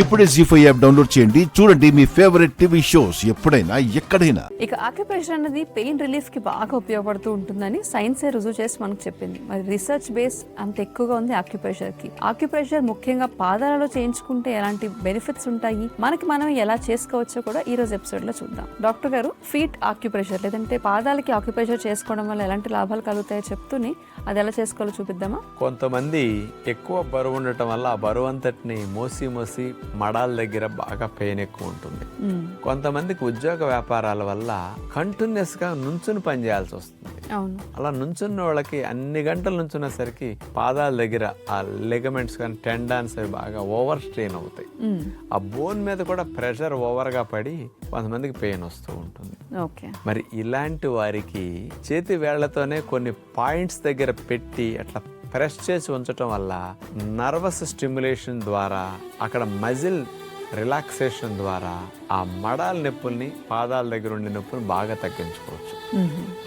ఇప్పుడే జీ5 app download చేయండి. చూడండి మీ ఫేవరెట్ టీవీ షోస్ ఎప్పుడైనా ఎక్కడైనా. ఇక ఆక్యుప్రెషర్ అనేది పెయిన్ రిలీఫ్ కి బాగా ఉపయోగపడుతూ ఉంటుందని సైన్సే రుజువు చేసి మనకు చెప్పింది. మరి రీసెర్చ్ బేస్ అంత ఎక్కువగా ఉంది ఆక్యుప్రెషర్ కి. ఆక్యుప్రెషర్ ముఖ్యంగా పాదాలలో చేయించుకుంటే ఎలాంటి బెనిఫిట్స్ ఉంటాయి, మనం ఎలా చేసుకోవచ్చో కూడా ఈ రోజు ఎపిసోడ్ లో చూద్దాం. డాక్టర్ గారు, ఫీట్ ఆక్యుప్రెషర్ లేదంటే పాదాలకి ఆక్యుప్రెషర్ చేసుకోవడం వల్ల ఎలాంటి లాభాలు కలుగుతాయో చెప్తూనే అది ఎలా చేసుకోవాలో చూపిద్దామా? కొంతమంది ఎక్కువ బరువు ఉండటం వల్ల ఆ బరువు అంతటిని మోసి మడాల దగ్గర బాగా పెయిన్ ఎక్కువ ఉంటుంది. కొంతమందికి ఉద్యోగ వ్యాపారాల వల్ల కంటిన్యూస్ గా నుంచుని పని చేయాల్సి వస్తుంది. అలా నుంచున్న వాళ్ళకి అన్ని గంటలు నుంచున్నసరికి పాదాల దగ్గర ఆ లెగమెంట్స్ కానీ టెండాన్స్ అవి బాగా ఓవర్ స్ట్రెయిన్ అవుతాయి. ఆ బోన్ మీద కూడా ప్రెషర్ ఓవర్ గా పడి కొంతమందికి పెయిన్ వస్తూ ఉంటుంది. మరి ఇలాంటి వారికి చేతి వేళ్లతోనే కొన్ని పాయింట్స్ దగ్గర పెట్టి అట్లా ప్రెస్ చేసి ఉంచటం వల్ల నర్వస్ స్టిమ్యులేషన్ ద్వారా అక్కడ మజిల్ రిలాక్సేషన్ ద్వారా ఆ మడాల నొప్పుల్ని పాదాల దగ్గర ఉండే నొప్పులు బాగా తగ్గించుకోవచ్చు.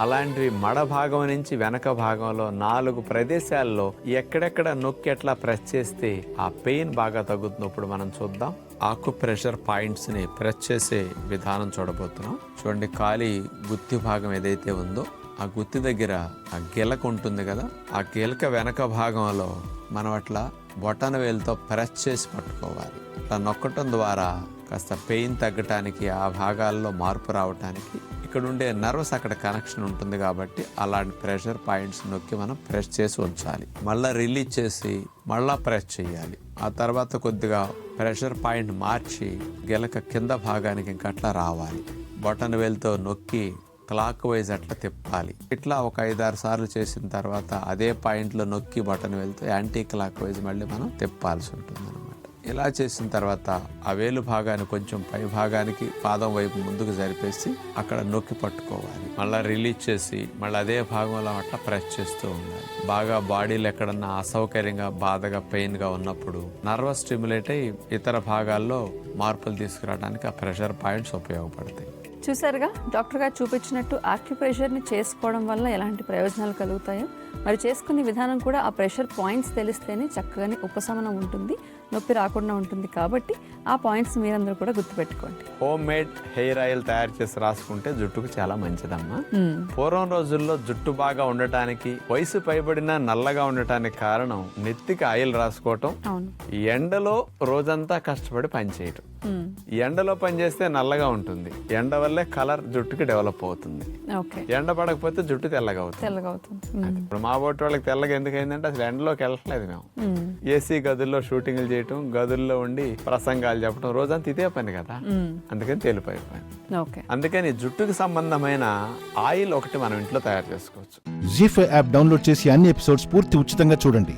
అలాంటివి మడ భాగం నుంచి వెనక భాగంలో 4 ప్రదేశాల్లో ఎక్కడెక్కడ నొక్కి ఎట్లా ప్రెస్ చేస్తే ఆ పెయిన్ బాగా తగ్గుతున్నప్పుడు మనం చూద్దాం. ఆక్యుప్రెషర్ పాయింట్స్ ని ప్రెస్ చేసే విధానం చూడబోతున్నాం. చూడండి, ఖాళీ గుత్తి భాగం ఏదైతే ఉందో ఆ గుత్తి దగ్గర ఆ గిలక ఉంటుంది కదా, ఆ గిలక వెనక భాగంలో మనం అట్లా బొటన వేలుతో ప్రెస్ చేసి పట్టుకోవాలి. అట్లా నొక్కటం ద్వారా కాస్త పెయిన్ తగ్గటానికి, ఆ భాగాల్లో మార్పు రావటానికి, ఇక్కడ ఉండే నర్వస్ అక్కడ కనెక్షన్ ఉంటుంది కాబట్టి అలాంటి ప్రెషర్ పాయింట్స్ నొక్కి మనం ప్రెస్ చేసి ఉంచాలి. మళ్ళీ రిలీజ్ చేసి మళ్ళా ప్రెస్ చేయాలి. ఆ తర్వాత కొద్దిగా ప్రెషర్ పాయింట్ మార్చి గిలక కింద భాగానికి ఇంకట్లా రావాలి. బొటన వేలుతో నొక్కి క్లాక్ వైజ్ అట్లా తిప్పాలి. ఇట్లా ఒక 5-6 సార్లు చేసిన తర్వాత అదే పాయింట్లో నొక్కి బటన్ వెళ్తే యాంటీ క్లాక్ వైజ్ మళ్ళీ మనం తిప్పాల్సి ఉంటుంది అనమాట. ఇలా చేసిన తర్వాత ఆ వేలు భాగాన్ని కొంచెం పై భాగానికి పాదం వైపు ముందుకు జరిపేసి అక్కడ నొక్కి పట్టుకోవాలి. మళ్ళీ రిలీజ్ చేసి మళ్ళీ అదే భాగంలో అట్లా ప్రెస్ చేస్తూ ఉండాలి. బాగా బాడీలో ఎక్కడన్నా అసౌకర్యంగా, బాధగా, పెయిన్గా ఉన్నప్పుడు నర్వస్ స్టిమ్యులేట్ అయ్యి ఇతర భాగాల్లో మార్పులు తీసుకురావడానికి ఆ ప్రెషర్ పాయింట్స్ ఉపయోగపడతాయి. చూసారుగా, డాక్టర్ గారు చూపించినట్టు ఆక్యుప్రెషర్ని చేసుకోవడం వల్ల ఎలాంటి ప్రయోజనాలు కలుగుతాయో, మరి చేసుకునే విధానం కూడా ఆ ప్రెషర్ పాయింట్స్ తెలిస్తేనే చక్కగానే ఉపశమనం ఉంటుంది, నొప్పి రాకుండా ఉంటుంది. కాబట్టి ఆ పాయింట్స్ మీరందరూ కూడా గుర్తుపెట్టుకోండి. హోమ్ మేడ్ హెయిర్ ఆయిల్ తయారు చేసి రాసుకుంటే జుట్టుకు చాలా మంచిదమ్మా. పూర్వం రోజుల్లో జుట్టు బాగా ఉండటానికి, వయసు పైబడిన నల్లగా ఉండటానికి కారణం నెత్తికి ఆయిల్ రాసుకోవటం, ఎండలో రోజంతా కష్టపడి పనిచేయటం. ఎండలో పనిచేస్తే నల్లగా ఉంటుంది, ఎండ వల్లే కలర్ జుట్టుకి డెవలప్ అవుతుంది. ఎండ పడకపోతే జుట్టు తెల్లగా అవుతుంది. ఇప్పుడు మా బోటి వాళ్ళకి తెల్లగా ఎందుకైందంటే అసలు ఎండలోకి వెళ్ళట్లేదు. మేము ఏసీ గదుల్లో షూటింగ్లు చేయటం, గదుల్లో ఉండి ప్రసంగాలు చెప్పడం, రోజంతా ఇదే పని కదా, అందుకని తెలిపోయిపోయింది. అందుకని జుట్టుకి సంబంధమైన ఆయిల్ ఒకటి మనం ఇంట్లో తయారు చేసుకోవచ్చు. జీ5 యాప్ డౌన్లోడ్ చేసి అన్ని ఎపిసోడ్స్ పూర్తి ఉచితంగా చూడండి.